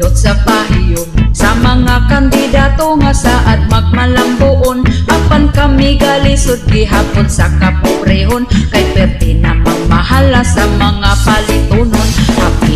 nindot sa pahiyom sa mga kandidato nga saad magmalambuon. Apan kami galisod gihapon sa kapobrehon, kay perti namang mahala sa mga palitunon.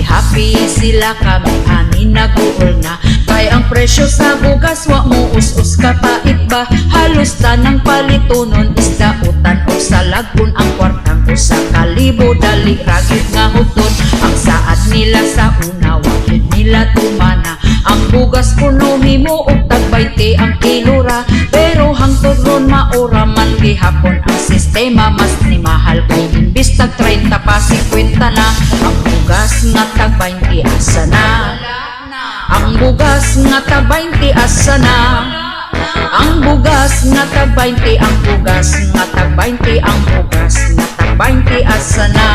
Happy sila kami ani naguol na, kay ang presyo sa bugas wa mo us-us kapait ba. Halos tanang palitunon isdautan o sa lagun, ang kwartang usa ka libo dali ragit nga hutod. Ang saad nila sa una wakit nila tumana, ang bugas kuno himo og tag 20 ang kilora. Pero hangtod ron maura man gihapon ang sistema, mas ni mahal kay imbis tag 30 pa 50 na. Ang bugas nga tag 20 asa na, ang bugas nga tag 20 asa na, ang bugas nga tag 20, ang bugas nga tag 20, ang bugas nga tag 20 asa na.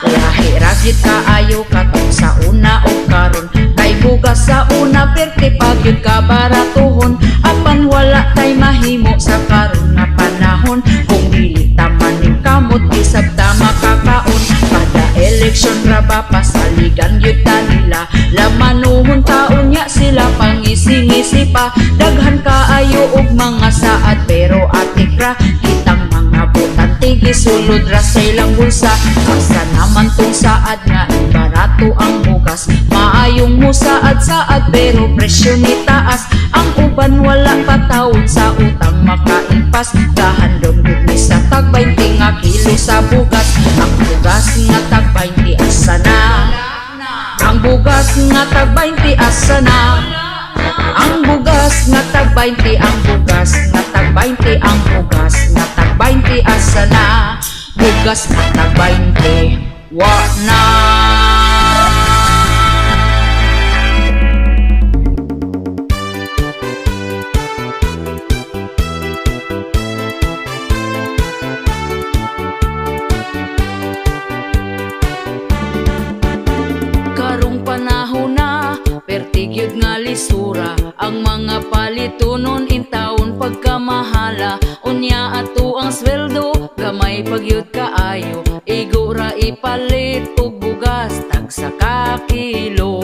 Lahi ragit kaayo katong sa una o karon, kay bugas sa una perti pagyud ka baratuhon. Apan wala tay mahimo sa karon nga panahon, kung dili taman ning kamot isab ta makakaon. Kada eleksyon ra ba pasaligan gyud ta nila, lamanuhon taon nya sila pangisi-ngisi pa. Daghan kaayo og mga saad pero atik ra kitang mga botante gisulod ra sa ilang bulsa. Asa naman tong saad nga barato ang bugas, maayong mo saad pero presyo ni taas. Ang uban wala patawon sa utang makaimpas, gahandom gud ni sa tag 20 nga kilo sa bugas. Ang bugas nga tag 20 asa na, ang bugas nga tag 20 asa na, ang bugas nga tag 20, ang bugas nga tag 20, ang bugas nga tag 20 asa na, bugas nga tag 20 wa na. Karong panahon na pertigyud nga lisura, ang mga palitunon intawon pagkamahala. Unya ato ang sweldo gamay pagyud kaayo, igo ra ipalit og bugas tag sa ka kilo.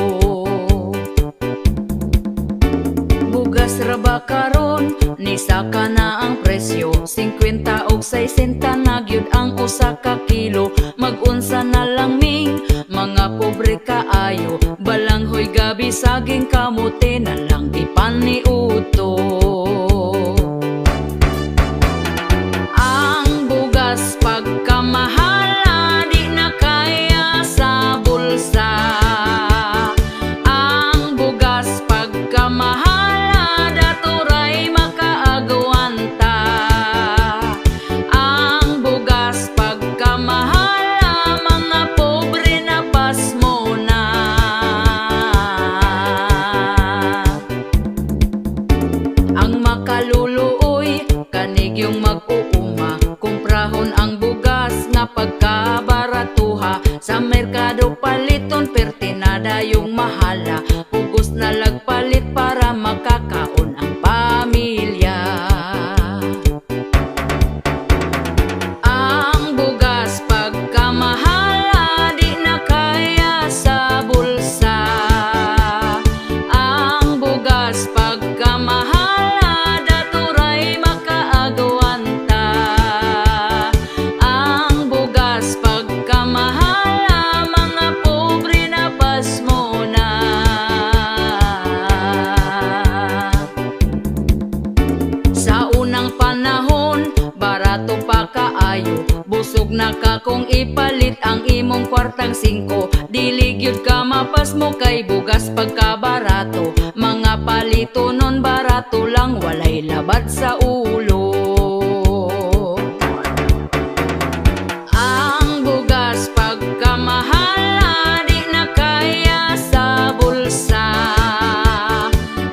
Bugas ra ba karon ni saka na ang presyo, 50 og 60 na gyud ang usa ka kilo. Mag-unsa na lang ming mga pobre kaayo, balanghoy gabi saging kamote na lang ipaniuto. Ang bugas pagkamahala di na kaya sa bulsa, ang bugas pagkamahala daturay makaagwanta. Ang bugas pagkamahala mga pobre na pasmo na. Ang makaluluoy kanig yung mag-uuma, kumprahon ang bugas nga pagkabaratuha. Sa merkado paliton perti nada yung mahala, pugos na lagpalit para makakaon ang pamilya. Ang bugas pagkamahala di na kaya sa bulsa, ang bugas pagkamahala daturay makaagwanta. Ang bugas pagkamahala mga pobre na pasmo na. Sa unang panahon barato pa kaayo, busog na ka kung ipalit ang imong kwartang 5. Dili gyud ka mapasmo kay bugas pagkabarato, mga palitunon barato lang walay labad sa ulo. Ang bugas pagkamahala di na kaya sa bulsa,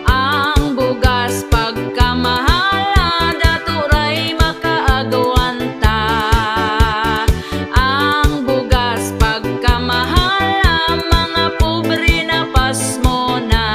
ang bugas pagkamahala daturay makaagwanta. Ang bugas pagkamahala mga pobre na pasmo na.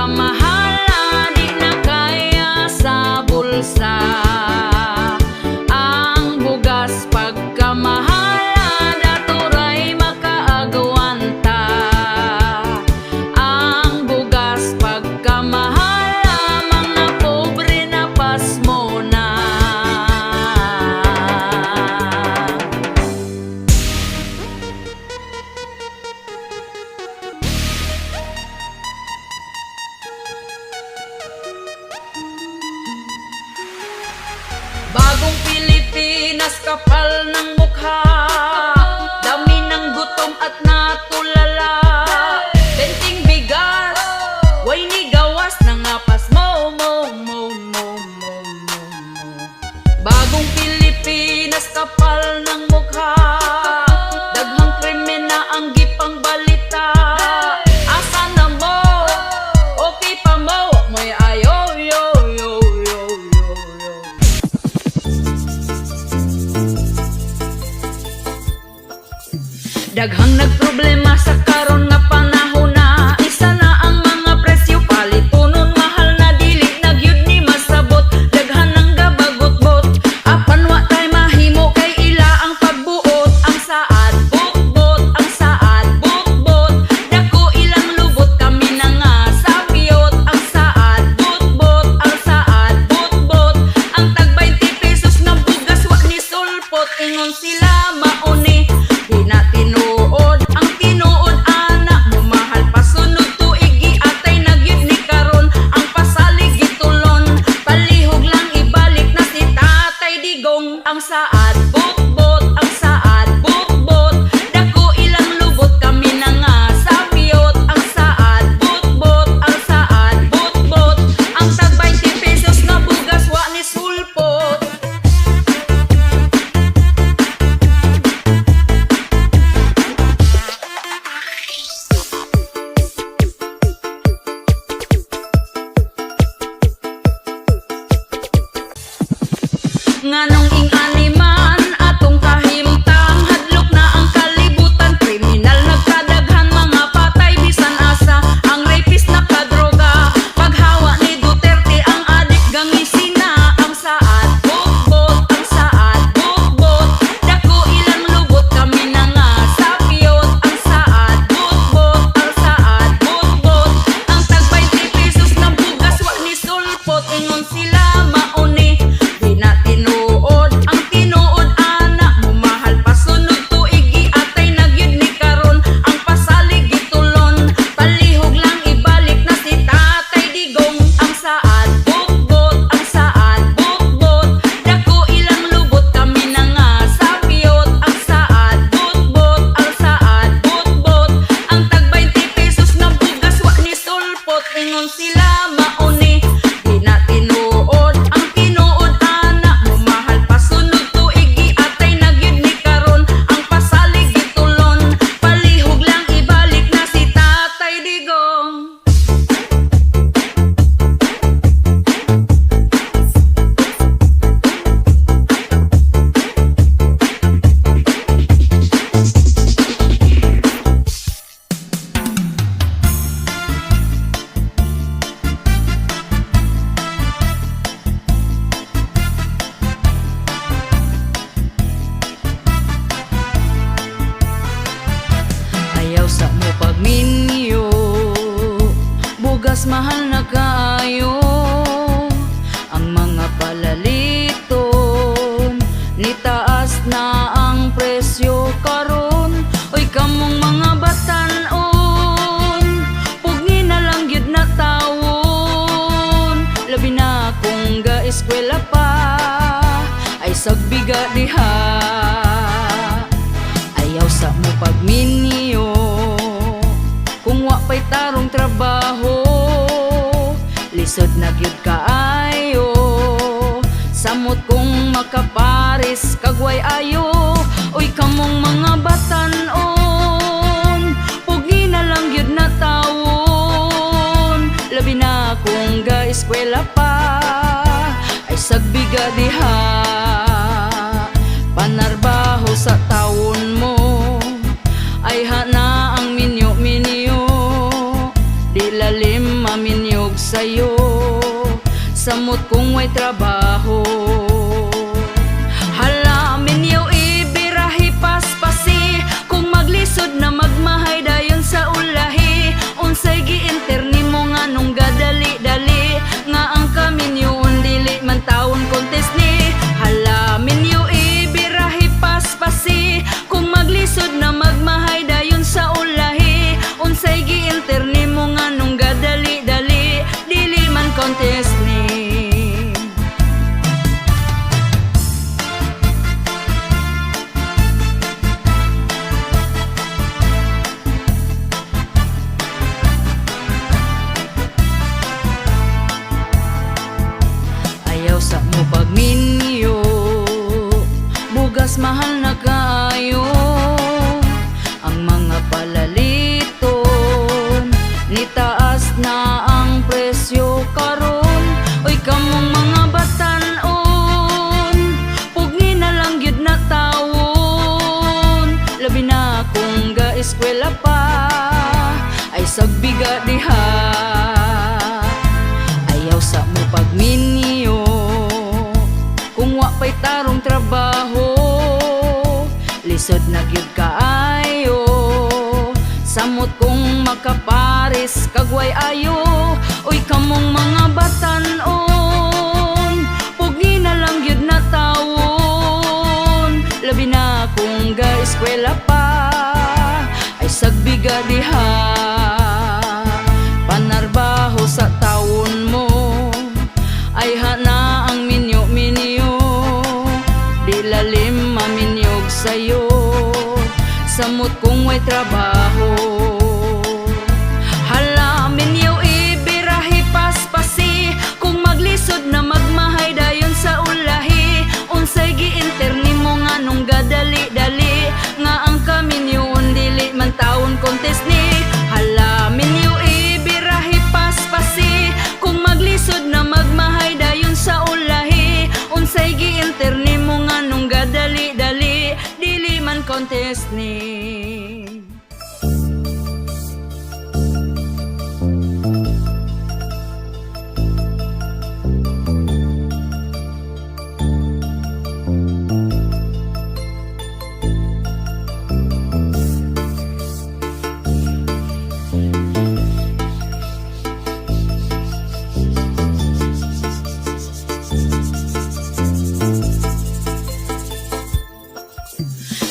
pagkamahala di na kaya sa bulsa. Ang bugas pagkamahala daturay makaagawanta. Ang bugas pagkamahala mga pobre na pasmo na. Bagong Pilipinas, kapal ng mukha, dami ng gutom at natulala. Benting bigas, way ni gawas ng apas mo. Bagong Pilipinas, kapal ng mukha, daghang krimen na ang gipang balita. Asa na mo? Okay pa mo? Mo'y ayo, yo. Daghang nagproblema sa karon nga panahon na. Isa na ang mga presyo palitunon, mahal na dili nagyud ni masabot. Daghan ang gabagot-bot, apan wa tay mahimo kay ila ang pagbuot. Ang saad bot-bot, ang saad bot-bot, dako ilang lubot kami na nga sabyot. Ang saad bot-bot, ang saad bot-bot, ang tag 20 pesos na bugas wa ni sulpot. Ingon sila mauni di na tinuod, ang tinuod anak mo mahal pasunod tuig giatay nagyud ni karon. Ang pasalig gitulon, palihog lang ibalik na si Tatay Digong. Ang saad bot-bot, ang saad bot-bot, dako ilang lubot kami na nga sabyot. Ang saad bot-bot, ang saad bot-bot, ang tag 20 pesos na bugas wa ni sulpot. Nganong ing animan atong kahimtang, hadlok na ang kalibutan, kriminal nagkadaghan, mga patay bisan asa. Ang rapist nakadroga, paghawa ni Duterte ang adik gangisina. Ang saad bot-bot, ang saad bot-bot, dako ilang lubot kami na nga sabyot. Ang saad bot-bot, ang saad bot-bot, ang tag 20 pesos na bugas wa ni sulpot. Ingon sila mauni di na tinuod, ang tinuod anak mo mahal pasunod tuig giatay nagyud ni karon. Ang pasalig gitulon, palihog lang ibalik na si Tatay Digong. Ang saad bot-bot, ang saad bot-bot, dako ilang lubot kami na nga sabyot. Ang saad bot-bot, ang saad bot-bot, ang tag 20 pesos na bugas wa ni sulpot. Ingon sila mauni di na tinuod, ang tinuod anak mo mahal pasunod tuig giatay nagyud ni karon. Ang pasalig gitulon, palihog lang ibalik na si Tatay Digong. Ayaw sa mo pagminyo, bugas mahal na kaayo. Ang mga palaliton, nitaas na ang presyo karon. Oy kamong mga batan-on, pugni na lang gyud na tawon. Labi na kung ga-eskwela pa, ay sagbiga diha. Ayaw sa mo pagminyo, kung wa pa'y tarong trabaho, lisod na gyud kaayo. Samot kung makaparis kagway ayo. Oy kamong mga batan-on, pugi na lang gyud na tawon. Labi na kung ga-eskwela pa, ay sagbiga diha. Panarbaho sa tawon mo, ay hana ang minyo-minyo, di lalim maminyo sa'yo, samot kung may trabaho. Halamin yaw ibirahi paspasi, kung maglisod na magmahay dayon sa ulahi. Unsay giinterni mo nga nung gadali-dali, nga ang kaminyon dili man taon contest ni. Halamin yaw ibirahi paspasi, kung maglisod na magmahay dayon sa ulahi. Unsay giinterni mo nga nung gadali-dali, dili man contest ni. Ayaw sa mo pagminyo, bugas mahal na kaayo. Ang mga palaliton, nitaas na ang presyo karon. Oy kamong mga batan-on, pugni na lang gyud na tawon. Labi na kung ga-eskwela pa, ay sagbiga diha. Ayaw sa mo pagminyo, kung wa pa'y tarong trabaho, lisod na gyud kaayo. Samot kung makaparis kagway ayo. Oy kamong mga batan-on, pugni na lang gyud na tawon. Labi na kung ga-eskwela pa, ay sagbiga diha. Panarbaho sa taon mo, ay hana ang minyo-minyo. Di lalim maminyog sa'yo, samot kung may trabaho. Halamin yaw ibirahi paspasi, kung maglisod na magmahay dayon sa ulahi. Unsay giinterni mo nga nung gadali-dali, nga ang kaminyon dili man taon contest ni. Halamin yaw ibirahi paspasi, kung maglisod na magmahay dayon sa ulahi. Unsay giinterni mo nga nung gadali-dali, dili man contest ni.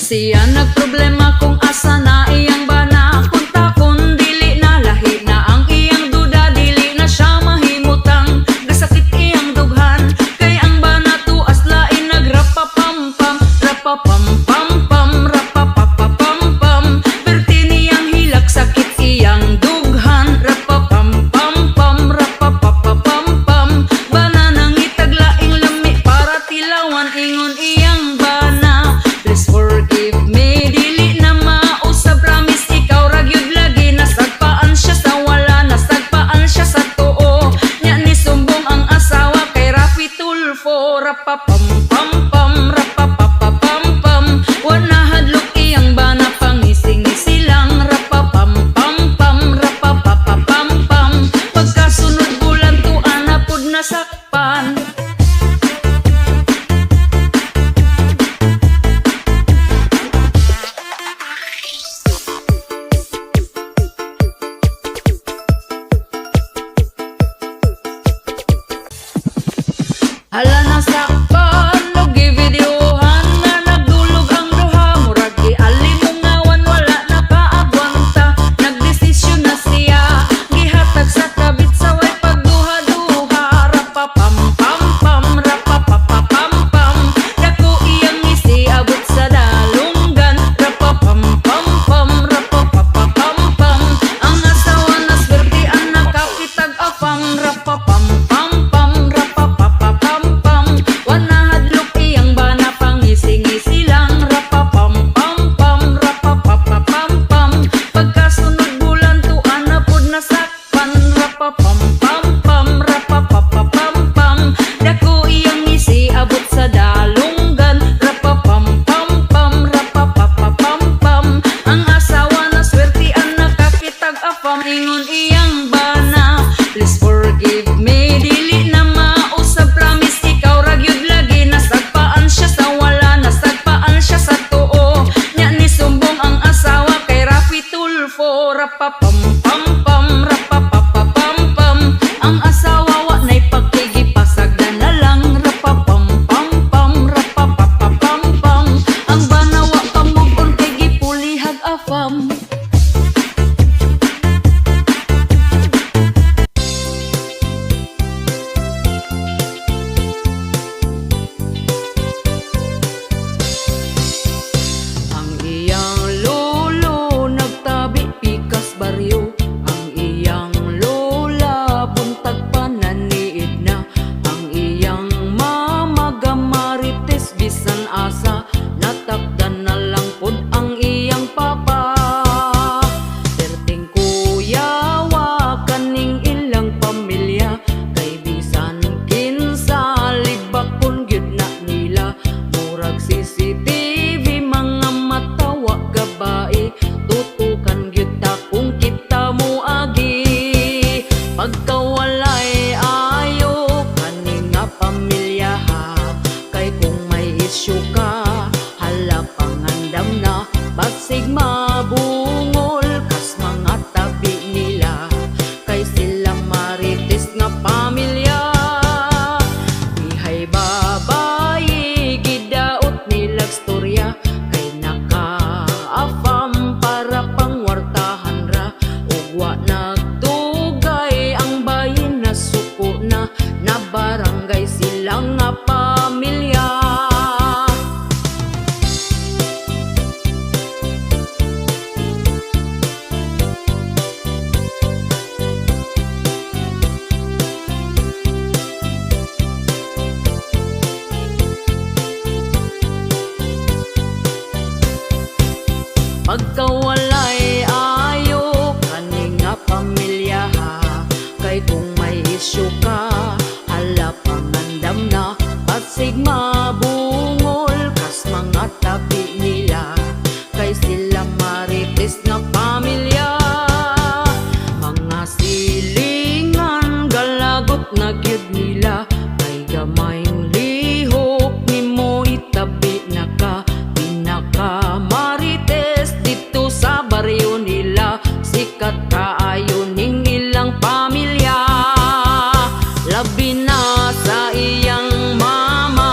Siya nagproblema kung asa na iyang bana, kung takon dili na lahi na ang iyang duda. Dili na siya mahimutang, gasakit iyang dughan, kay ang bana tuas lain nagrapapampam. Rapapampampam, rapapapapampam, perti niyang hilak sakit iyang dughan. Rapapampampam, rapapapapampam, bana nang itaglaing lami para tilawan ingon iyang bana. Please forgive me, dili na mausab, promise ikaw ra gyud lagi. Nasagpaan siya sa wala, nasagpaan siya sa tuo. Nya ni sumbong ang asawa kay Rafi Tulfo. Rapapampampam, rapapapapampam, wana hadlok iyang bana pangising-ngisi lang. Rapapampampam, rapapapapampam, pagkasunod bulan tuan na pud nasakpan. Hala nasakpan, lugi videohan nga nagdulog ang duha. Murag gialimong ngawan wala nakaagwanta, nagdesisyon na siya, gihatag sa kabit sa way pagduha-duha. Rapapampampam, rapapapapampam, dako iyang ngisi abot sa dalunggan. Rapapampampam, rapapapapampam, ang asawa na swertian nakakitag afam. Rapapampampam, rapapapapampam, wana pamilya. Ihay babayi gidaot nilag storya, kay nakaafam para pangwartahan ra. Ugwa nagtugay ang bayin na suko na barangay silang nga pamilya. Pagkawalay ayo kani nga pamilya ha, kay kung may isyu ka hala pangandam na, pasig mabungol kas mga tabi nila, kay sila marites nga pamilya. Mga silingan galagot na gyud nila, kay gamayng lihok nimo itabi na ka. Pinaka marites dito sa baryo nila, sikat kaayo ning ilang pamilya. Labi na sa iyang mama.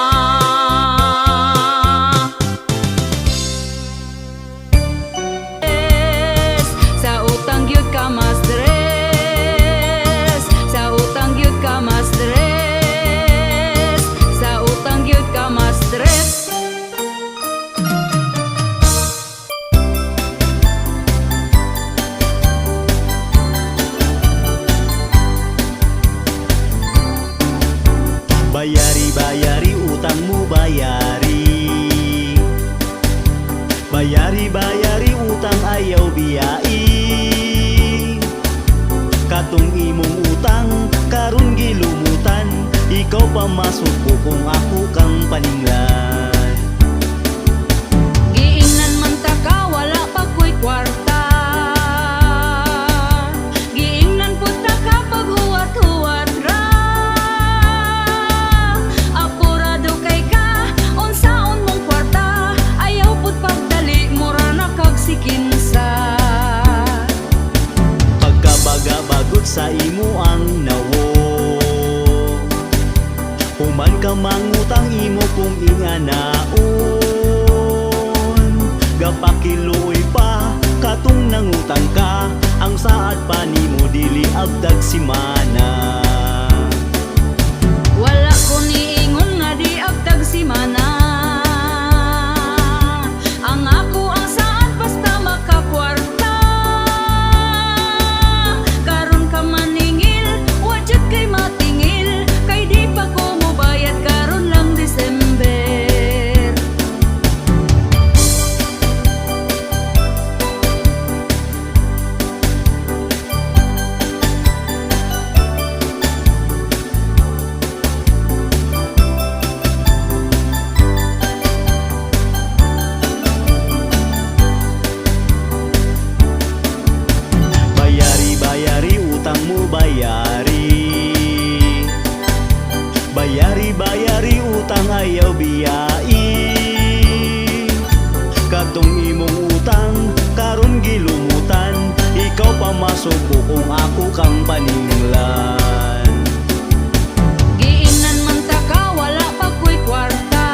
Sa utang gyud ka mas stress, sa utang gyud ka mas stress, sa utang gyud ka mas stress. Bayari, bayari, utang mo bayari. Bayari, bayari, utang ayaw biyai. Katong imong utang, karon gilumutan. Ikaw pa masuko kung ako kang paninglan. Giingnan man ta ka, wala pa ko'y kwarta. Giingnan pud ta ka pag huwat-huwat ra. Apurado kay ka, unsaon mong kwarta. Ayaw pud pagdali, mura na kag sikinsa. Pagkabaga-bagot sa imo ang nawo, human ka mangutang imo kung inganaon. Gapakiloy pa katong nangutang ka, ang saad pa nimo dili abdag simana. Wala ko niingon nga di abdag si mana. Ang ako ang saan basta makakwarta. Karon ka maningil, wajud kay matingil, kay di pa ko mobayad karon lang December. Bayari, bayari, utang mo bayari. Bayari, bayari, utang ayaw biyai. Katong imong utang, karon gilumutan. Ikaw pa masuko kung ako kang paninglan. Giingnan man ta ka, wala pa ko'y kwarta.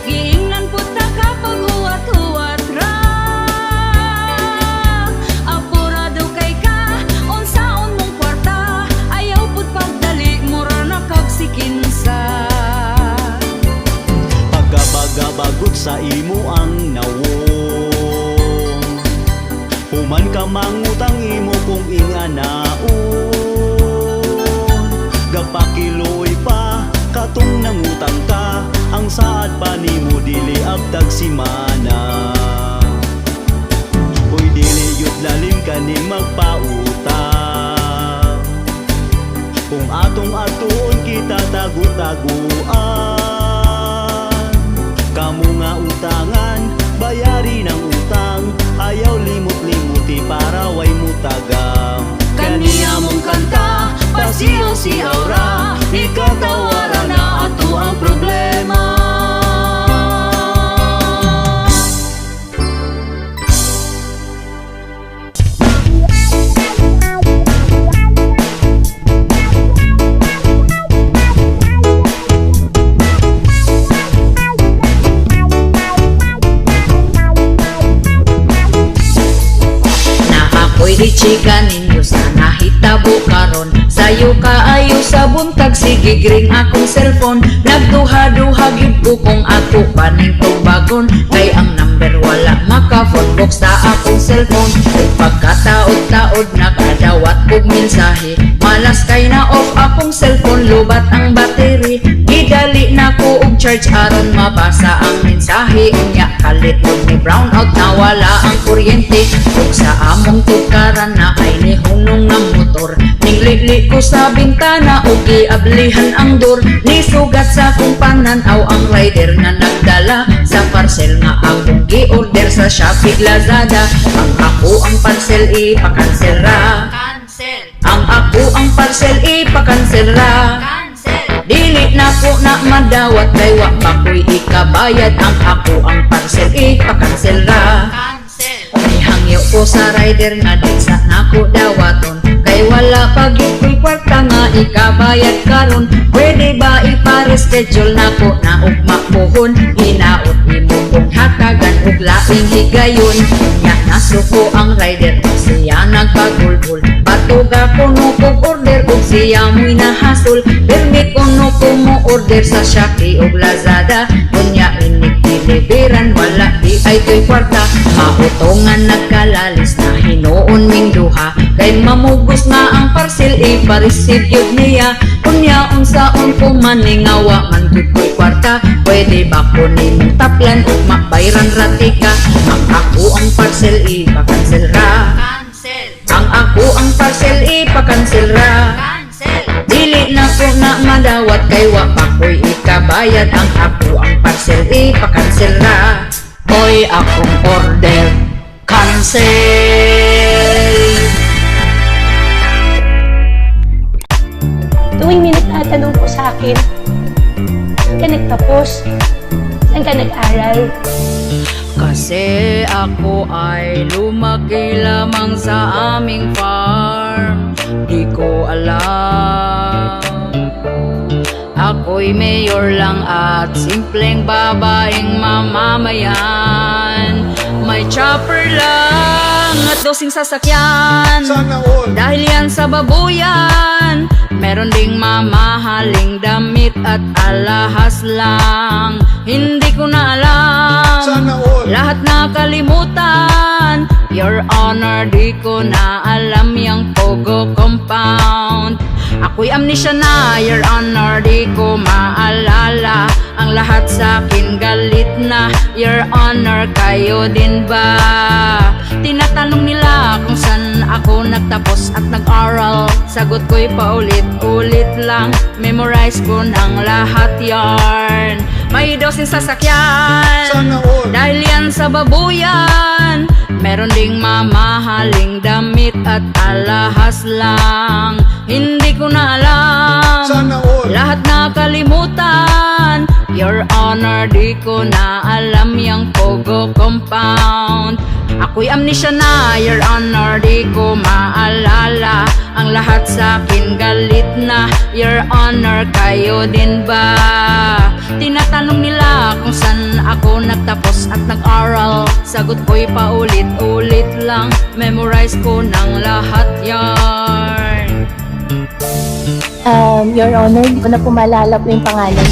Giingnan pud ta ka pag huwat-huwat ra. Apurado kay ka, unsaon mong kwarta. Ayaw pud pagdali, mura na kag sikinsa. Pagkabaga-bagot sa imo ang nawo, human ka mangutang imo kung inganaon. Gapakiloy pa katong nangutang ka, ang saad pa nimo dili abdag simana. Uy dili yut lalim kaning magpautang, kung atong atuon kita tagu-taguan. Kamu nga utangan, bayari ng utang, ayaw limot-limuti para way mutagam. Kaniya mong kanta, pasiyaw-siyaw ra, ikatawaran na ato ang problema. Pwede chika ninyo sana hitabo karon. Sayo kaayo sa buntag sige gring akong cellphone. Nagduha-duha gyud ko kung ako paning tubagon. Kay ang number wala maka-phone box sa akong cellphone. Kung pagkataod-taod nakadawat kog mensahe, malas kay na off akong cellphone, lubat ang battery. Gidali na ko og charge aron mabasa ang mensahe. Unya kalit og ni brown out na wala ang kuryente. Ug sa among tukaran na ay ni hunong nga motor. Ningli ko sa bintana ug giablihan ang door. Nisugat sa kong pananaw ang rider nga nagdala sa parcel nga akong gi-order sa Shopee Lazada. Ang ako ang parcel ipakansel ra. Ang ako ang parcel ipakansel ra. Dili na ko na madawat kay wa pa ko'y ikabayad. Ang ako ang parcel ipakansel ra. Nihangyo ko sa rider nga di sa nako dawaton. Kay wala pa gyud ko'y kwarta nga ikabayad karon. Pwede ba ipa-reschedule nako na ugma pohon? Hinaot imo kong hatagan ug laing higayon. Nya nasuko ang rider ug siya nagpagulbul. Patuga ko no kog order ug siya mo'y nahasol. Permit ko no ko mo order sa Shopee ug Lazada. Kunya inig deliveran wala di ay to'y kwarta. Mautongan nagkalalis na hinuon ming duha. Kay mamugos nga ang parcel ipa-receive yun niya. Kunya unsaon ko maningawa man gyud ko'y kwarta. Pwede ba ko nimong taplan ug mabayran ratika? Ang ako ang parcel ipakansel ra. Ang ako ang parcel ipakansel ra. Dili na ko na madawat kay wa pa ko'y ikabayad. Ang ako ang parcel ipakansel ra. Oy akong order cancel. Tuwing may nagtatanong po sa akin, saan ka nagtapos? Saan ka nag-aral? Kasi ako ay lumaki lamang sa aming farm. Di ko alam. Ako'y mayor lang at simpleng babaeng mamamayan. May chopper lang at dosing sasakyan. Sana all. Dahil yan sa babuyan. Meron ding mamahaling damit at alahas lang. Hindi ko na alam. Sana all. Lahat nakalimutan. Your Honor, di ko na alam yung Pogo Compound. Ako'y amnesia na, Your Honor, di ko maalala. Ang lahat sa akin galit na, Your Honor, kayo din ba? Tinatanong nila kung saan ako nagtapos at nag-aral. Sagot ko'y paulit-ulit lang, memorize ko ng lahat yarn. May dosin sasakyan, Sana all. dahil yan sa babuyan. Meron ding mamahaling damit at alahas lang. Hindi ko na alam. Sana all. Lahat nakalimutan. Your Honor, di ko na alam yung Pogo Compound. Ako'y amnesia na, Your Honor, di ko maalala. Ang lahat sa akin galit na, Your Honor, kayo din ba? Tinatanong nila kung saan ako nagtapos at nag-aral. Sagot ko'y paulit-ulit lang, memorize ko ng lahat yarn. Your Honor, hindi ko na po maalala po yung pangalan.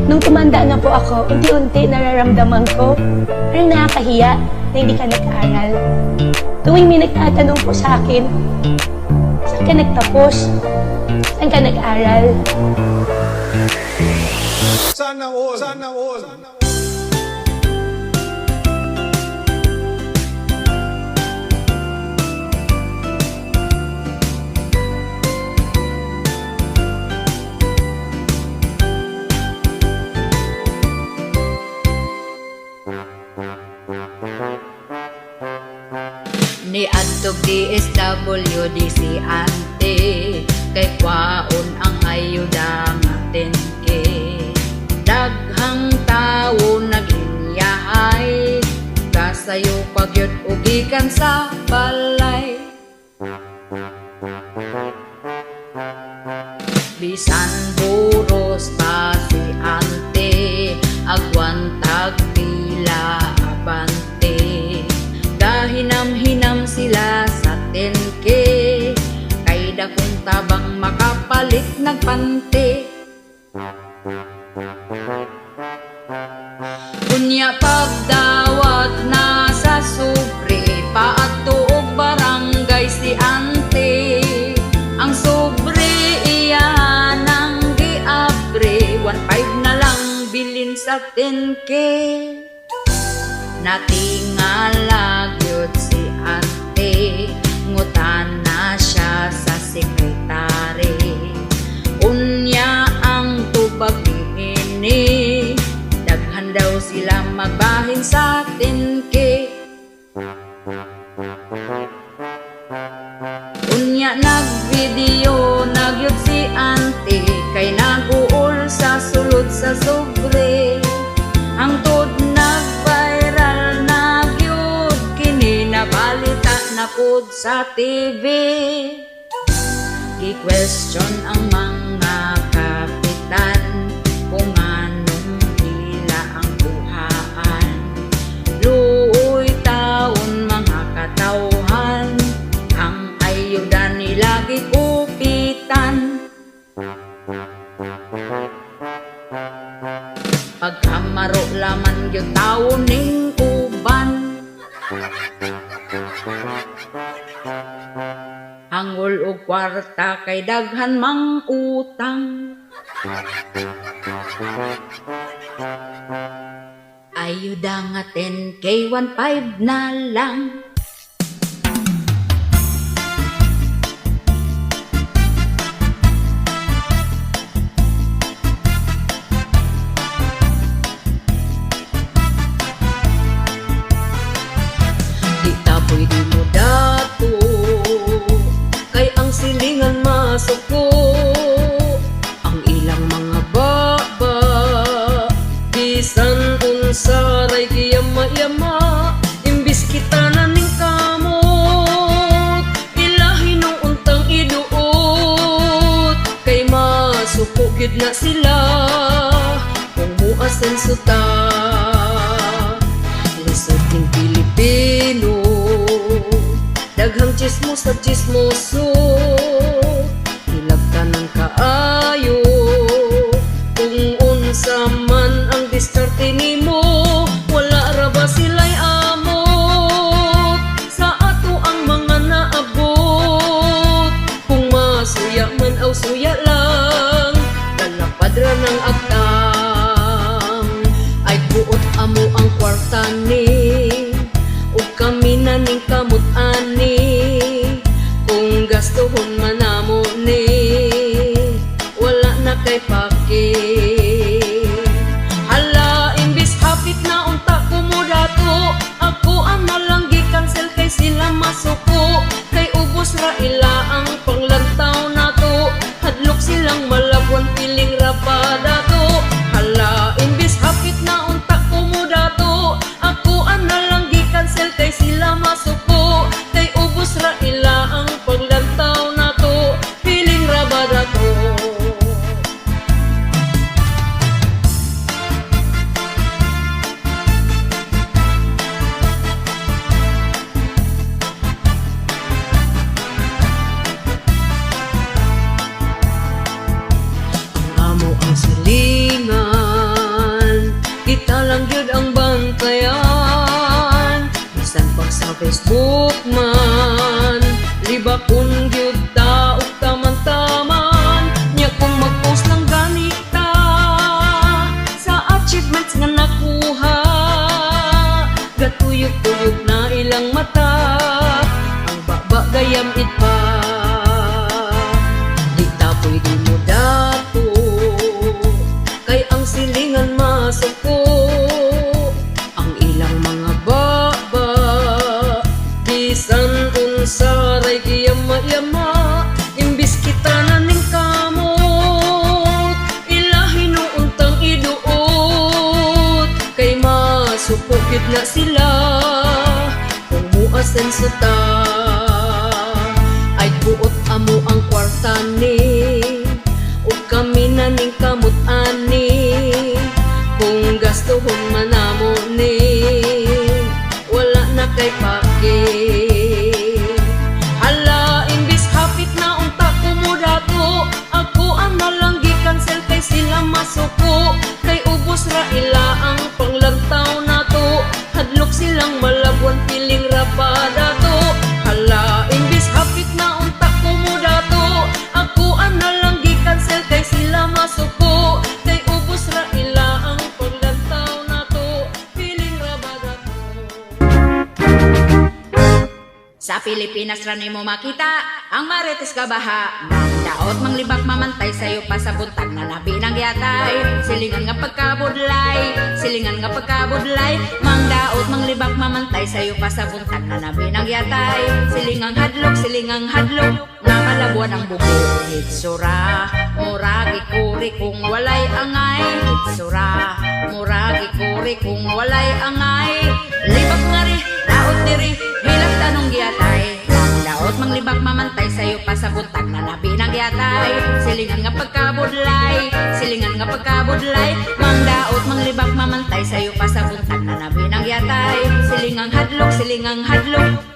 Nung tumanda na po ako, unti-unti nararamdaman ko, parang nakakahiya na hindi ka nag-aral. Tuwing may nagtatanong po sa akin, saan ka nagtapos? Saan ka nag-aral? Sana all. Sana all. Ni adtog DSWD si ante, kay kwaon ang ayuda nga 10K. Daghang tawo naginyahay, kasayo pagyud ugikan sa balay. Bisan buros pa si ante, agwantag pila abante. Kahinam-hinam sila sa 10K. unta bang makapalit ng pante. Unya pagdawat na sa sobre, paadto og barangay si ante. Ang sobre iya nang giabre, 1.5 na lang bilin sa 10K. Natingala gyud si ante, ngutana siya sa sekretary. Unya ang tubag niini, daghan daw sila magbahin sa 10K. Unya nagvideo nagyud si ante, kay naguol sa sulod sa sobre. Hangtod nag-viral na gyud kini, nabalita na pud sa TV. Gi-question ang mga kapitan kung anong hila ang buhaan. Luoy taon mga katawhan, ang ayuda nila gikupitan. Pagkamaro laman gyud tawo ning uban, hangol og kwarta kay daghan mang utang. Ayuda nga 10K, 1.5 na lang. Di ta pwede mo dato, kay ang silingan masuko. Ang ilang mga baba, bisan unsa ray giyama-yama, imbis kita na ning kamot, ilahi nung untang iduot. Kay masuko gid na sila, kung muasen suta. Lisod ning Pilipino, daghang chismos sa chismoso, hilabtanan kaayo. Kung unsa man ang diskarte nimo, wala ra ba sila'y amot sa ato ang mga naabot. Kung masuya man aw suya lang, lalapad ra ng agtang. Ay buot amo ang kwarta ni, ug kami na ning kamot ani. Kung gastuhon man namo ni, wala na kay pake. Hala, imbis hapit na unta ko mo dato, ako ang nalang gi-cancel kay sila masuko. Kay ubos ra ila ang panglantaw nato, hadlok silang malabwan piling ra pa dato. Hala, imbis hapit na unta ko mo dato, ako ang nalang gi-cancel kay sila masuko. Kay ubos ra ila ang panglantaw nato, piling ra ba dato. Amo ang silingan, kita lang yun ang bantayan. Bisan pag sa Facebook man, liba kung yun ta o taman-taman. Nya kung mag-post ng ganita sa achievements nga nakuha, gatuyog-tuyog na ilang mata, ang baba gayam itpa. Di ta pwede mo dato, kay ang silingan masuko. Ang ilang mga baba, bisan unsa ray giyama-yama, imbis kita na ning kamot, ilahi nung untang iduot. Kay masuko gid na sila, kung muasen sa ta. Ay buot amo ang kwarta ni, ug kami na ning kamot ani. Kung gastuhon man namo ni, wala na kay pake. Hala, imbis hapit na unta ko Pilipinas ranay mo makita ang Marites Kabaha. Daot manglibak mamantay sayo pa sa buntag na nabinang yatay. Silingan nga pagkabudlay, silingan nga pagkabudlay. Daot manglibak mamantay sayo pa sa buntag na nabinang yatay. Silingang hadlok, nga malabuan ang bubog. Hitsura, muragi kuri kung walay angay. Hitsura, muragi kuri kung walay angay. Libak nga ri, daot diri, hilak tanong giyatay. Daot manglibak mamantay sayo pa sa buntag na nabinang yatay. Silingan nga pagkabudlay, silingan nga pagkabudlay. Daot manglibak mamantay sayo pa sa buntag na nabinang yatay. Silingang hadlok,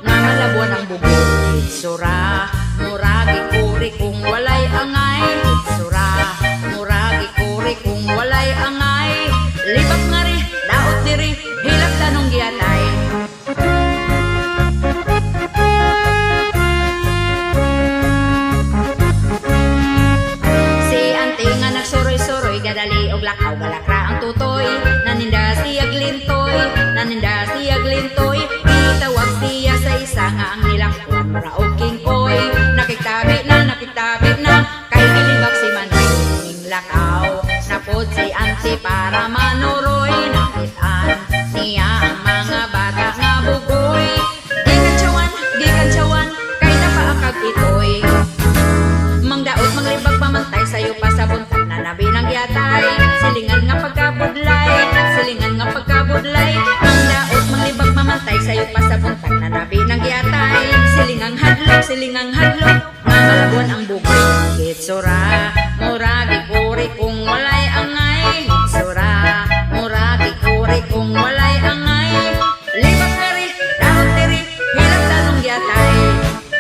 nga malabuan ang bubog. Hitsura, muragi kuri kung walay angay. Hitsura, muragi kuri kung walay angay. Libak nga ri, daot diri, hilak tanong giyatay. Gadali og lakaw galakra ang tutoy. Naninda siya glintoy, naninda siya glintoy. Itawag siya sa isa nga ang nilakon mura og kingkoy. Nakitabi na kay ilibak si Manay ning lakaw. Napod si Auntie para manuroy. Nakitaan niya ang mga bata nga bugoy. Gikan tiyawan, kay napaakag itoy. Mangdaot manglibag pamantay sayo pa sa buntag na nabinang yatay. Silingan nga pagkabudlay, silingan nga pagkabudlay. Mangdaot manglibag mamantay sayo pa sa buntag na nabinang yatay. Silingang hadlok, nga malabuan ang bugoy. Hitsura, muragi kuri kung walay angay. Hitsura, muragi kuri kung walay angay. Libak nga ri, daot diri, hilak tanong yatay.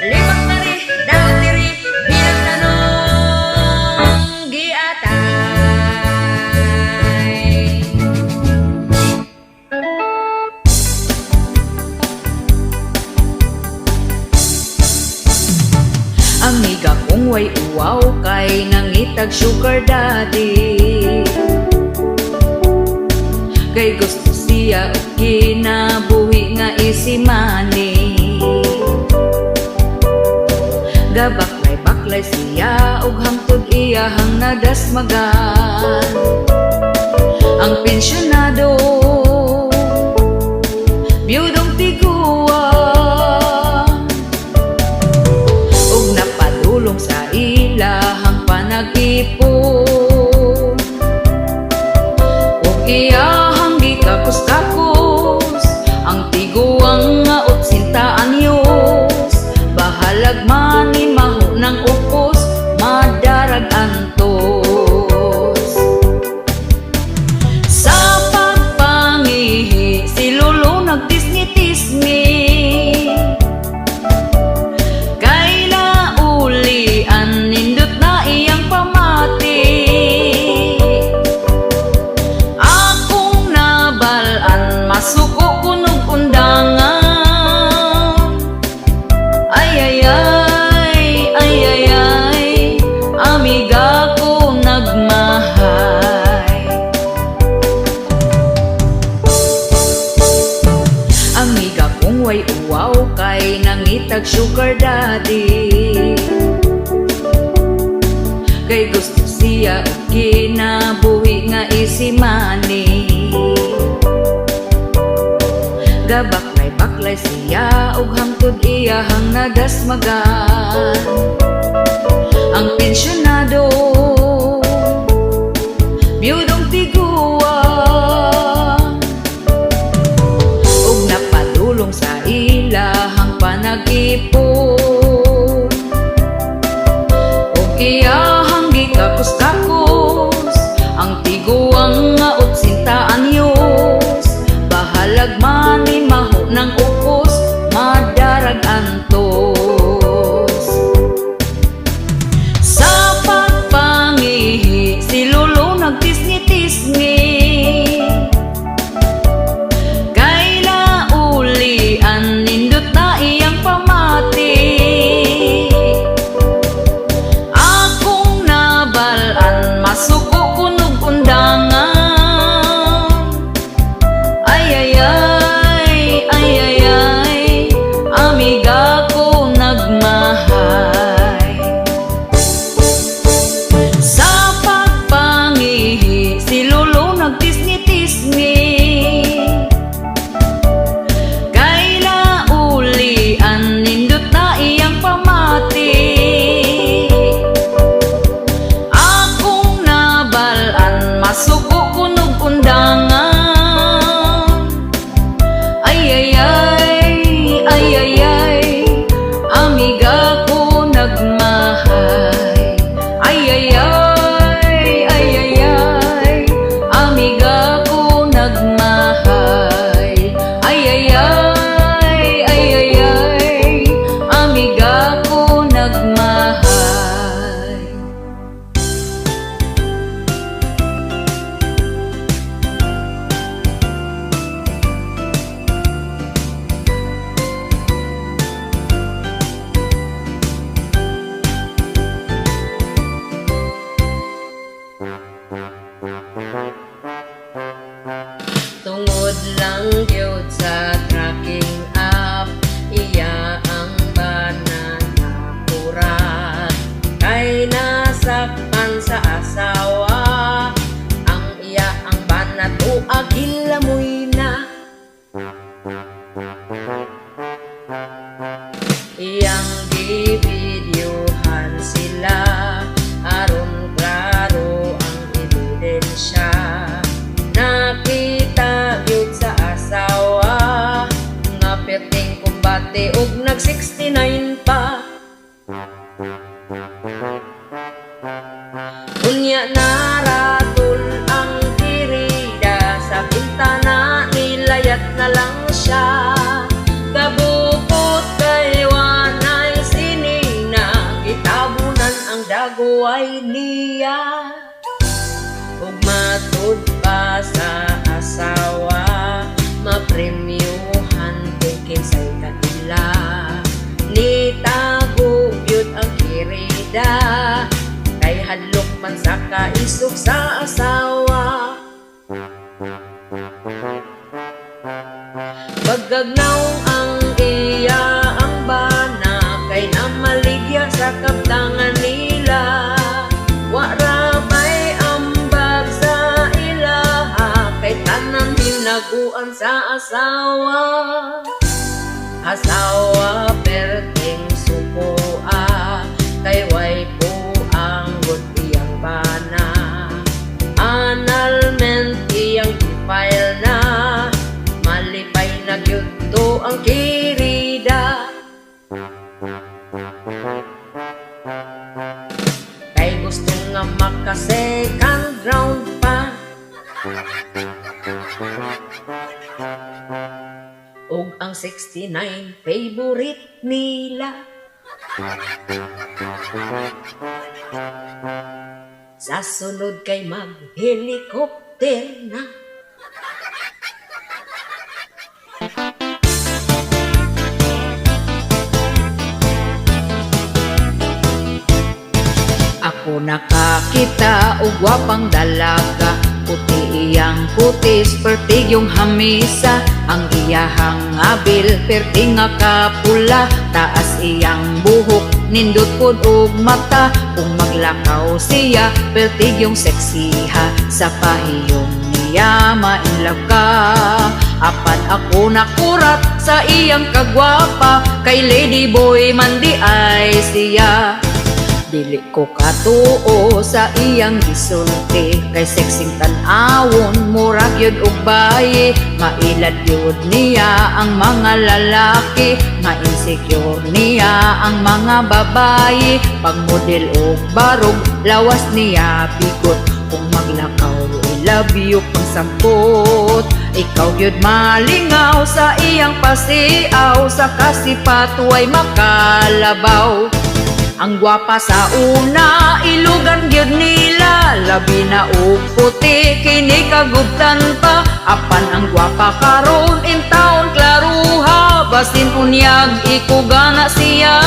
Libak nga ri, daot diri, hilak tanong giatay. Amiga kong way uwaw kay nangitag sugar daddy. Kay gusto siya og kinabuhi nga isimani. Gabaklay-baklay siya og hangtod iyahang nadasmagan. Ang pensyonado, biyudong tiguan, ug napadulong sa ilahang panag-ipon. Ug iyahang gikakos-kakos ang tiguang nga 80 anyos. Bahalag man ni maho ng ukos, madarag antos. Sa pagpangihi, si Lolo nagtisni-tisni. Kay naulian, nindot na iyang pamati. Akong nabalaan, masuko kunog undangan. Ay, amiga ko nagmahay. Amiga kong way uwaw kay nangitag sugar daddy. Kay gusto siya og kinabuhi nga isimani. Gabaklay-baklay siya og hangtod iyahang nadasmagan. Ang pensyonado, biyudong tiguan, ug napadulong sa ilahang panag-ipon. Ug iyahang gikakos-kakos ang tiguang nga 80 anyos. Bahalag man ni maho ng ukos, madarag antos. Sa diskarte ug nag 69 pa. Unya naratol ang kirida, sa bintana nilayat na lang siya. Kabukot kay wanay sinina, gitabunan ang dagway niya. Ug matud pa sa asawa, mapremyuhan kung kinsay kanila. Nitago gyud ang kirida, kay hadlok man sa kaisog sa asawa. Pagkagnaong ang iya ang bana, kay namaligya sa kaptangan nila. Wara may ambag sa ilaha, kay tanan hinaguan sa asawa. Asawa perting sukoa, kay way po ang iyang bana. Annulment iyang file na, malipay na gyudto ang kirida. Kay gusto nga maka-second round pa, ug ang 69 favorite nila. Sa sunod kay mag-helicopter na. Ako nakakita og gwapang dalaga, puti iyang kutis, pertig yung hamisa. Ang iyahang abil, perting nga kapula, taas iyang buhok, nindot pod og mata. Kung maglakaw siya, pertig yung seksiha, sa pahiyong niya mainlove ka. Apan ako nakurat sa iyang kagwapa, kay lady boy man di ay siya. Dili ko katuo sa iyang gisulti, kay sexing tan-awon murag yun og bayi. Mailad yun niya ang mga lalaki, ma-insecure niya ang mga babayi. Pag model og barog, lawas niya bigot. Kung maglakaw, I love you pang sampot. Ikaw yun malingaw sa iyang pasiaw, sa kasipat way makalabaw. Ang gwapa sa una, ilugan gyud nila, labi na og puti, kini kagubtan pa. Apan ang gwapa karon in town klaruha, basin unyag ikugana siya.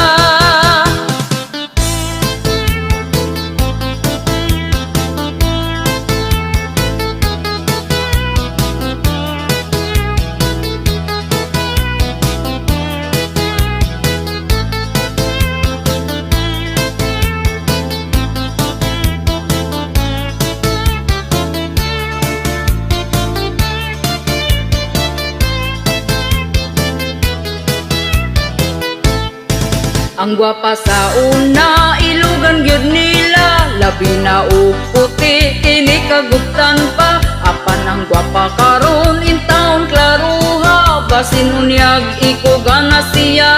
Ang gwapa sa una, ilugan gyud nila, labi na og puti, kini kagubtan pa. Apan ang gwapa karon in town klaruha, basin unyag ikugana siya.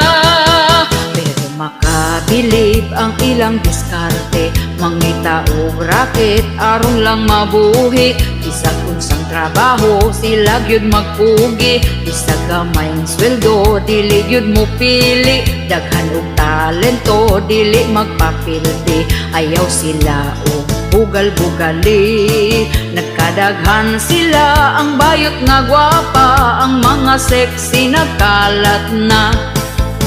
Pero makabilib ang ilang diskarte, mangita og raket aron lang mabuhi. Bisag unsang trabaho sila gyud magpugi, bisag gamayng sweldo dili gyud mo pili. Daghan og talento dili magpapildi, ayaw sila og bugal-bugali. Nagkadaghan sila ang bayot nga gwapa, ang mga sexy nagkalat na.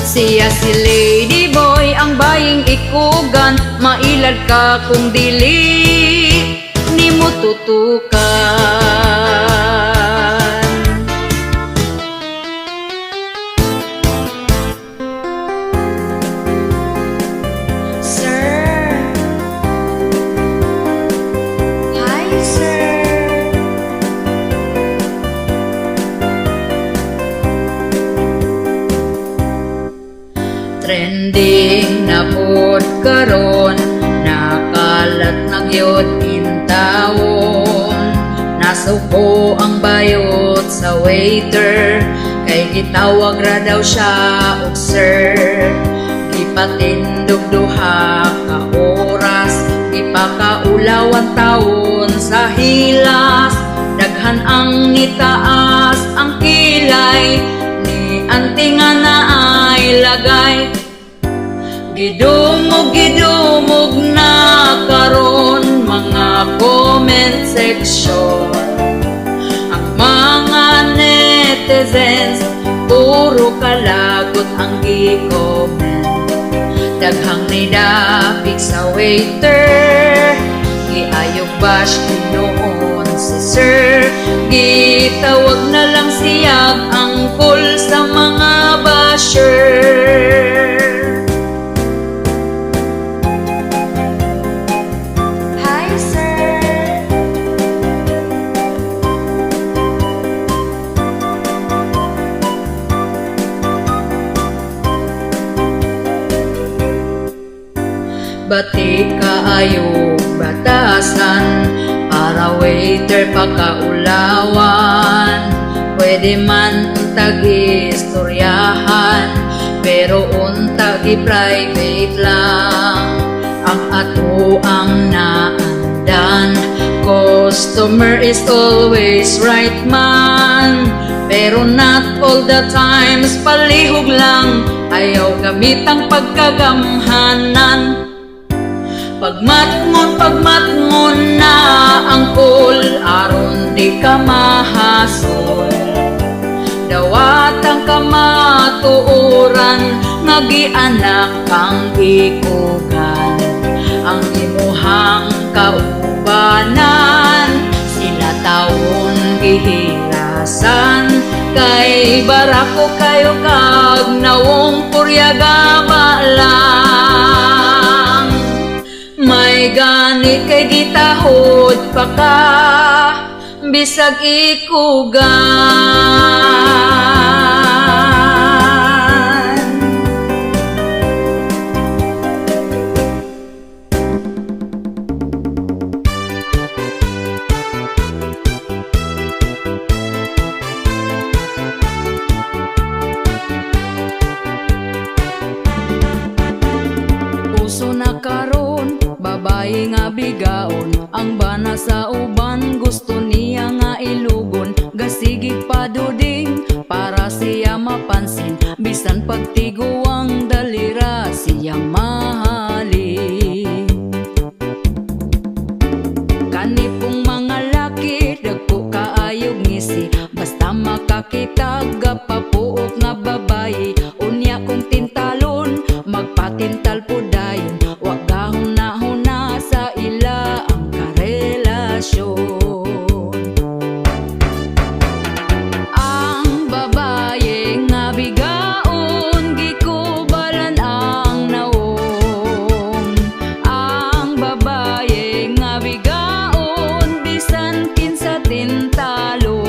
Siya si lady boy ang baying ikugan, mailad ka kung dili ni mo tutukan. Trending na pod karon, nakalat na gyud intawon. Nasuko ang bayot sa waiter, kay Kay gitawag ra daw siya og sir. Gipatindog duha ka oras, gipakaulawan taon sa hilas. Daghan ang nitaas ang kilay, ni anting nga naay lagay. Gidumog na karon mga comment section. Ang mga netizens puro kalagot ang gi-comment. Daghang nidapig sa waiter, giayog bash noon si sir. Gitawag na lang siyag angkol sa mga basher. Hi sir. Bati kaayo batasan, para waiter pakaulawan. Pwede man untag istoryahan, pero untag i-private lang. Ang ato ang naandan, customer is always right man. Pero not all the times, palihog lang, ayaw gamit ang pagkagamhanan. Pagmatngon na angkol, aron di ka mahasol. Dawat ang kamatuoran, nagianak kang ikugan. Ang imuhang kaubanan, sila taon gihilasan. Kay barako kayo kag nawong puryagama lang. May ganit kay gitahod pa ka, bisag ikugan. Puso na karon, babae nga bigaon, ang bana sa uban gusto niya nga ilugon. Gasigig paduding para siya mapansin, bisan pagtiguang dalira siyang mahalin. Kanipong mga laki dagko kaayog ngisi, basta makakitag papuok nga babae. Unya kong tintalon, magpatintal po dayon, wag gahuna-huna sa ila ang karelasyon. Ang babae nga bigaon, gikubalan ang naong. Ang babae nga bigaon, bisan kinsa tintalon.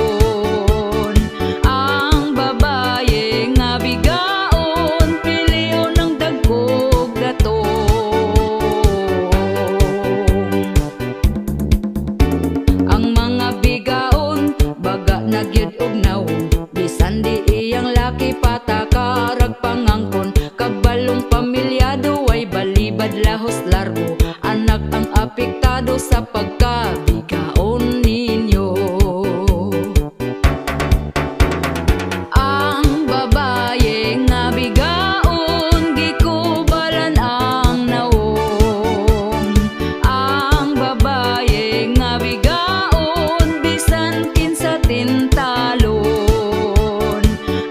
Ang babae nga bigaon, piliyon ng dagkog datong. Ang mga bigaon, baga nagyud og nawong, bisan di iyang laki patakarag pangangkon. Kabalong pamilyado ay balibad lahos largo, anak ang apektado sa pagkabigaon ninyo. Ang babae nga bigaon, gikubalan ang nawong. Ang babae nga bigaon, bisan kinsa tintalon.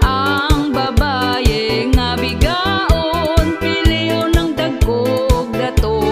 Ang babae nga bigaon, piliyon ng dagkog datong.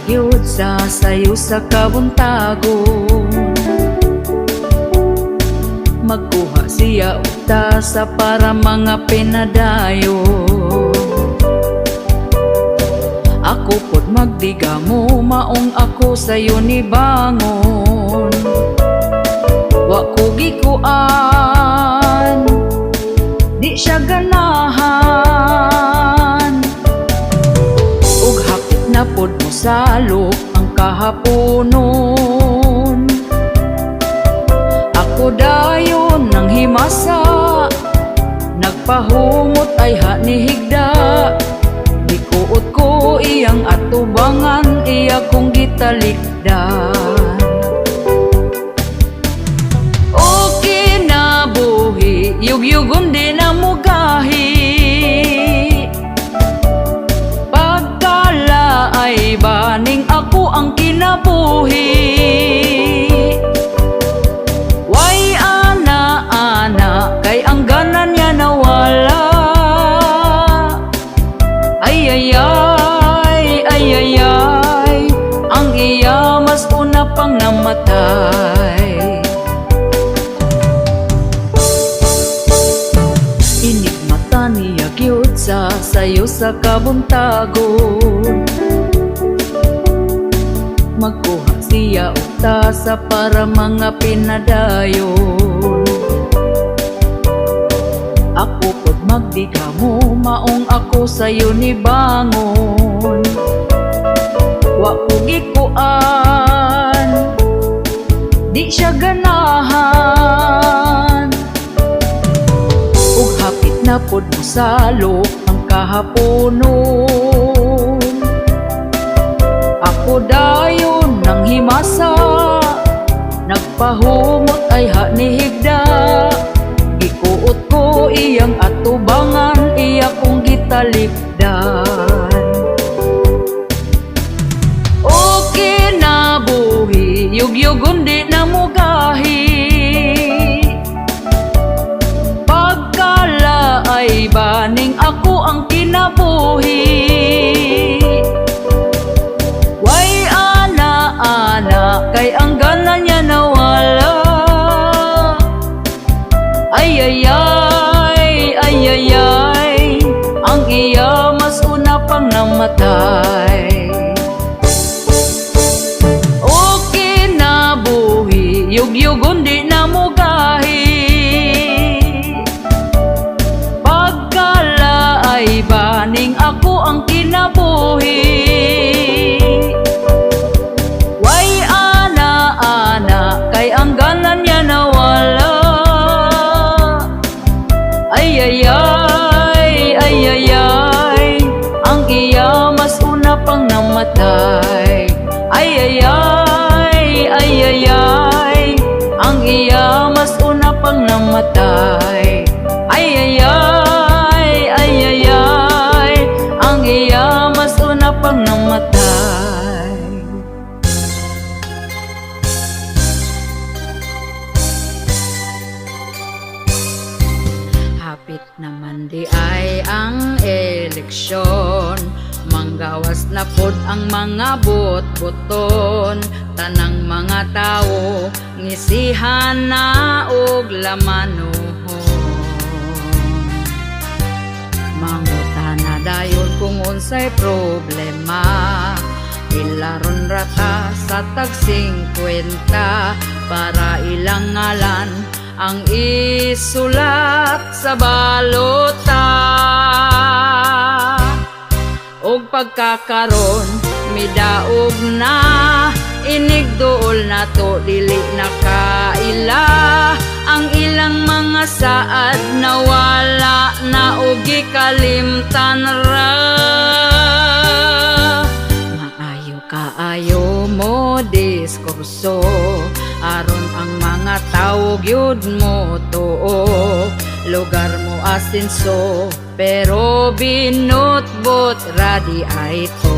gyud sa sayo sa kabuntagon. Magkuha siya og tasa para mga pinadayo. Ako pod magdigamo, maong ako sayo ni bangon. Wa ko gikuan, di siya ganahan. Ug hapit na pod mo salok ang kahaponon. Ako dayon nang himasa, nagpahumot ay hanihigda. Gikuot ko iyang atubangan, iya kong gitalikdan. O kinabuhi, yugyugom di na mugahi. Pagkala ay baning ako ang kinabuhi. Way ana-ana, kay ang ganan niya nawala. Ay ay ay, ay ay ay, ang iya mas una pang namatay. Inigmata niya gyud sa sayo sa kabuntagon. Magkuha siya og tasa para mga pinadayon. Ako pod magdigamo, maong ako sayo ni bangon. Wa ko gikuan, di siya ganahan. Ug hapit na pod mo salok ang kahaponon. Ako dayon nang himasa, nagpahumot ay hanihigda. Gikuot ko iyang atubangan, iya kong gitalikdan. O kinabuhi, yugyugon di na mugahi. Pagkala ay baning ako ang kinabuhi. Way ana-ana, kay ang gana niya nawala. Ay ay ay, ay ay ay, ang iya mas una pang namatay. O kinabuhi, yugyugon di na mugahi. Pagkala ay baning ako ang kinabuhi. Way ana-ana, kay ang ganan niya nawala. Ay ay ay, ay ay ay, ang iya mas una pang namatay. Ay ay ay, ay ay ay, ang iya mas una pang namatay. Ay ay ay, ay ay ay, ang iya mas una pang namatay. Hapit naman di ay ang eleksyon, manggawas na pod ang mga bot-boton. Tanang mga tao ngisihan na og lamanuhon. Mangutana dayon kung unsay problema, ilaron rata sa tag 50 para ilang ngalan ang isulat sa balota. Og pagkakaron midaog na, inigduol na to dili na kaila. Ang ilang mga saad nawala na og gikalimtan ra. Maayo kaayo mo diskurso, aron ang mga tao gyud mo tuo. Lugar mo asinso, pero binutbot radi ay to.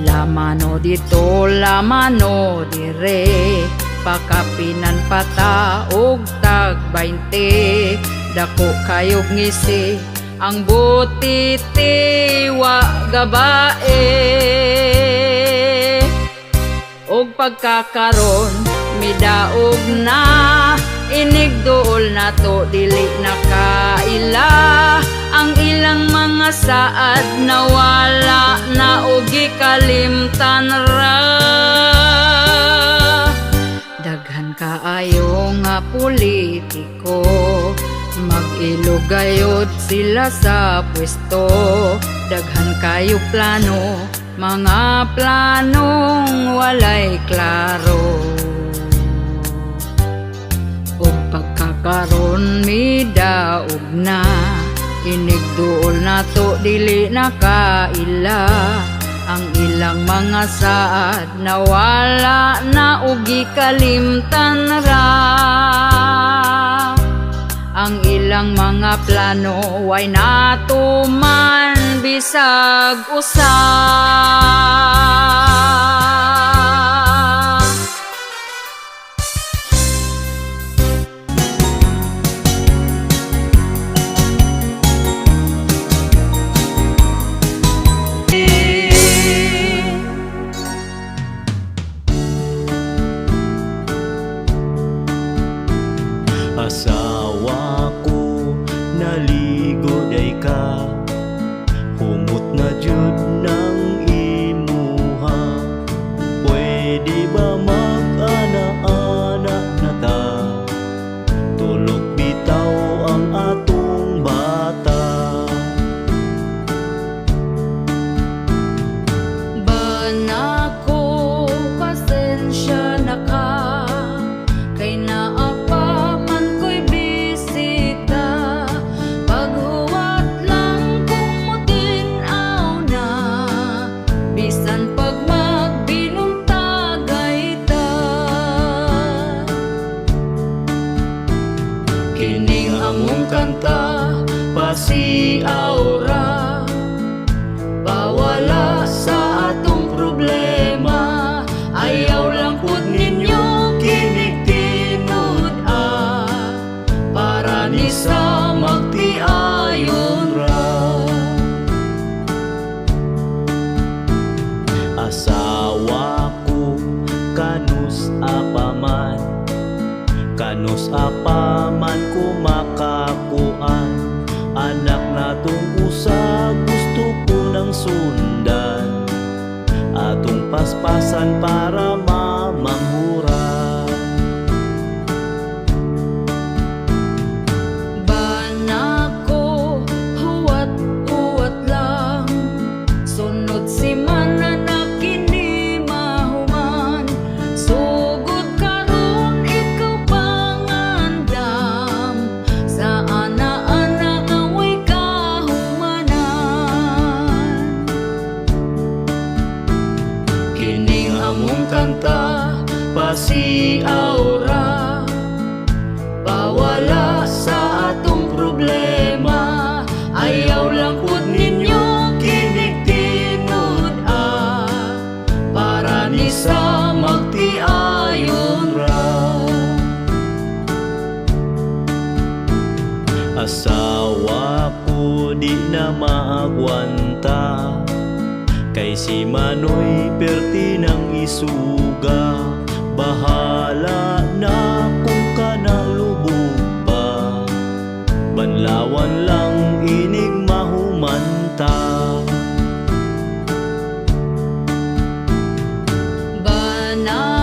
Lamano dito, lamano dire, pakapinan pata og tag 20. Dako kayog ngisi, ang butiti wa gabae. Og pagkakaron midaog na, inigduol na to dili nakaila. Ang ilang mga saad nawala na og gikalimtan ra. Daghan kaayo nga politiko, mag-ilugayod sila sa pwesto. Daghan kayo plano, mga planong walay klaro. Og pagkakaron midaog na, inigduol na to dili nakaila. Ang ilang mga saad nawala na og gikalimtan ra. Ang ilang mga plano way natuman bisag usa. Asawa ko naligo day ka, humot na jud ng imuha. Pwede ba mag-ana-ana na ta, tulog bitaw ang atong bata. Banako, pasensya na ka, kay naapa man ko'y bisita. Paghuwat lang kung mutinaw na, bisan pag magbinuntagay ta. Kining among kanta pasiaw ra, Bawala sa atong problema, ayaw lang pud ninyo kinigtinud para ni sa magtiayon ra. asawa ko kanus apaman, kanus apaman ko makakuan. Anak natong usa gusto ko nang sundan, atong paspasan para mamangura. Banako, huwat-huwat lang, sunod si mana na kini mahuman. Sugod karon ikaw pangandam, sa ana-ana nga way kahumanan. Kining among kanta pasiaw ra, Bawala sa atong problema, ayaw lang pud ninyo kinigtinud para ni sa magtiayon ra. asawa ko di na maagwanta, kay si Manoy perti ng isuga. Bahala na kung kanalubog pa, banlawan lang inig mahumanta. Bana